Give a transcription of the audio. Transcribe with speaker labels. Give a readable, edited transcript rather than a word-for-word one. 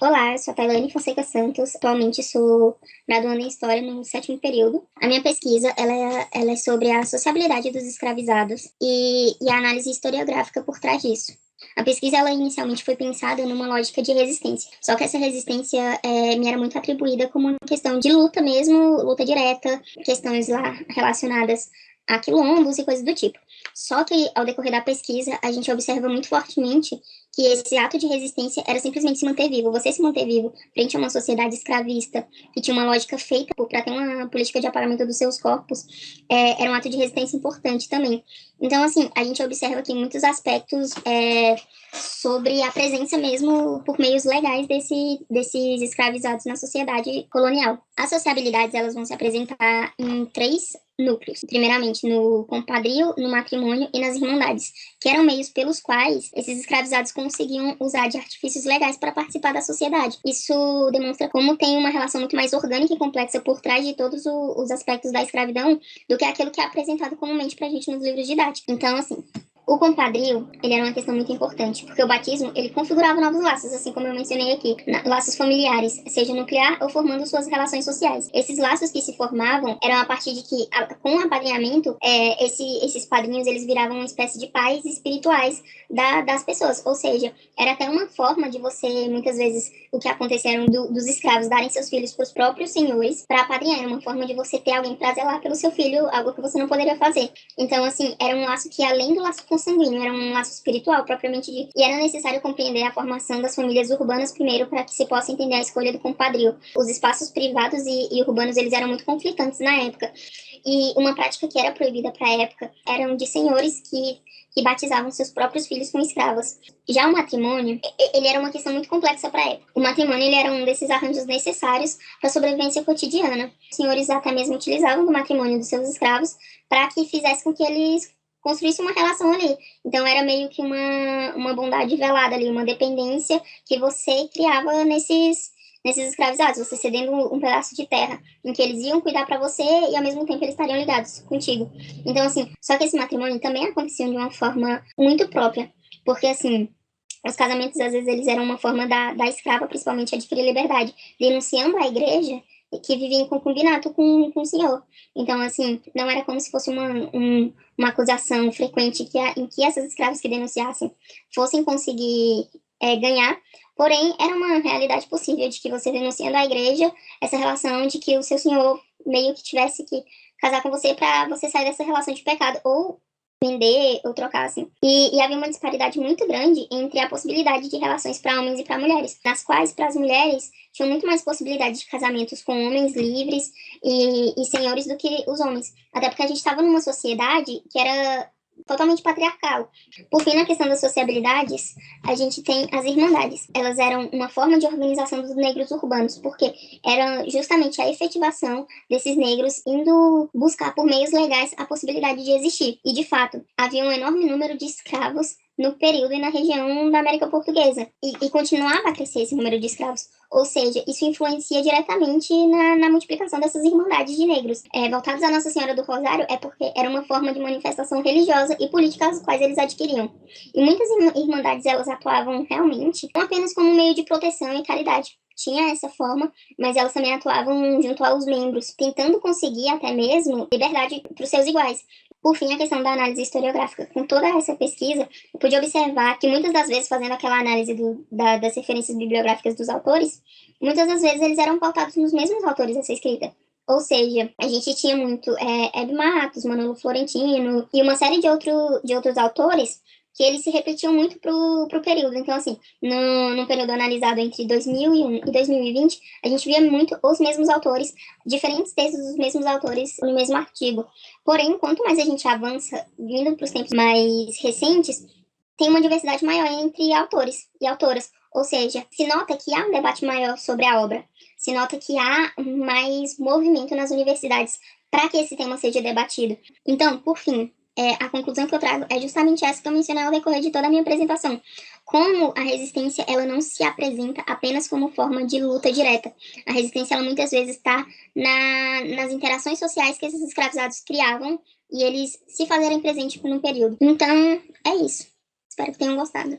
Speaker 1: Olá, eu sou a Tailane Fonseca Santos. Atualmente sou graduanda em História no sétimo período. A minha pesquisa ela é sobre a sociabilidade dos escravizados e a análise historiográfica por trás disso. A pesquisa ela inicialmente foi pensada numa lógica de resistência, só que essa resistência me era muito atribuída como uma questão de luta mesmo, luta direta, questões lá relacionadas a quilombos e coisas do tipo. Só que, ao decorrer da pesquisa, a gente observa muito fortemente que esse ato de resistência era simplesmente se manter vivo. Você se manter vivo frente a uma sociedade escravista que tinha uma lógica feita para ter uma política de apagamento dos seus corpos, era um ato de resistência importante também. Então, assim, a gente observa aqui muitos aspectos sobre a presença mesmo por meios legais desses escravizados na sociedade colonial. As sociabilidades, elas vão se apresentar em três núcleos. Primeiramente, no compadrio, no matrimônio e nas irmandades, que eram meios pelos quais esses escravizados conseguiam usar de artifícios legais para participar da sociedade. Isso demonstra como tem uma relação muito mais orgânica e complexa por trás de todos os aspectos da escravidão do que aquilo que é apresentado comumente para a gente nos livros didáticos. Então, assim, o compadrio, ele era uma questão muito importante, porque o batismo, ele configurava novos laços, assim como eu mencionei aqui, laços familiares, seja nuclear ou formando suas relações sociais. Esses laços que se formavam eram a partir de que, com o apadrinhamento, esses padrinhos, eles viravam uma espécie de pais espirituais das pessoas, ou seja, era até uma forma de você, muitas vezes, o que aconteceram dos escravos darem seus filhos para os próprios senhores para apadrinhar, era uma forma de você ter alguém para zelar pelo seu filho, algo que você não poderia fazer. Então, assim, era um laço que, além do laço consanguíneo, era um laço espiritual, propriamente dito. E era necessário compreender a formação das famílias urbanas primeiro para que se possa entender a escolha do compadrio. Os espaços privados e urbanos, eles eram muito conflitantes na época. E uma prática que era proibida para a época eram de senhores que batizavam seus próprios filhos com escravas. Já o matrimônio, ele era uma questão muito complexa para a época. O matrimônio, ele era um desses arranjos necessários para a sobrevivência cotidiana. Os senhores até mesmo utilizavam do matrimônio dos seus escravos para que fizesse com que eles construísse uma relação ali. Então era meio que uma bondade velada ali, uma dependência que você criava nesses escravizados, você cedendo um pedaço de terra em que eles iam cuidar para você e ao mesmo tempo eles estariam ligados contigo. Então, assim, só que esse matrimônio também acontecia de uma forma muito própria, porque, assim, os casamentos, às vezes, eles eram uma forma da escrava, principalmente, adquirir liberdade, denunciando a igreja que vivia em concubinato com o senhor. Então, assim, não era como se fosse uma acusação frequente em que essas escravas que denunciassem fossem conseguir ganhar, porém, era uma realidade possível de que você denunciando a igreja, essa relação de que o seu senhor meio que tivesse que casar com você para você sair dessa relação de pecado, ou vender ou trocar, assim. E havia uma disparidade muito grande entre a possibilidade de relações para homens e para mulheres, nas quais, para as mulheres, tinham muito mais possibilidade de casamentos com homens livres e senhores do que os homens. Até porque a gente estava numa sociedade que era totalmente patriarcal. Por fim, na questão das sociabilidades, a gente tem as irmandades. Elas eram uma forma de organização dos negros urbanos, porque era justamente a efetivação desses negros indo buscar por meios legais a possibilidade de existir. E, de fato, havia um enorme número de escravos no período e na região da América Portuguesa. E continuava a crescer esse número de escravos. Ou seja, isso influencia diretamente na multiplicação dessas irmandades de negros. Voltados à Nossa Senhora do Rosário é porque era uma forma de manifestação religiosa e política as quais eles adquiriam. E muitas irmandades, elas atuavam realmente não apenas como meio de proteção e caridade. Tinha essa forma, mas elas também atuavam junto aos membros, tentando conseguir até mesmo liberdade para os seus iguais. Por fim, a questão da análise historiográfica. Com toda essa pesquisa, eu pude observar que muitas das vezes, fazendo aquela análise das referências bibliográficas dos autores, muitas das vezes eles eram pautados nos mesmos autores dessa escrita. Ou seja, a gente tinha muito Hebe Matos, Manolo Florentino e uma série de outros autores que eles se repetiam muito pro período. Então, assim, no período analisado entre 2001 e 2020, a gente via muito os mesmos autores, diferentes textos dos mesmos autores no mesmo artigo. Porém, quanto mais a gente avança, vindo para os tempos mais recentes, tem uma diversidade maior entre autores e autoras. Ou seja, se nota que há um debate maior sobre a obra, se nota que há mais movimento nas universidades para que esse tema seja debatido. Então, por fim, a conclusão que eu trago é justamente essa que eu mencionei ao decorrer de toda a minha apresentação. Como a resistência, ela não se apresenta apenas como forma de luta direta. A resistência, ela muitas vezes está nas interações sociais que esses escravizados criavam e eles se fazerem presente por um período. Então, é isso. Espero que tenham gostado.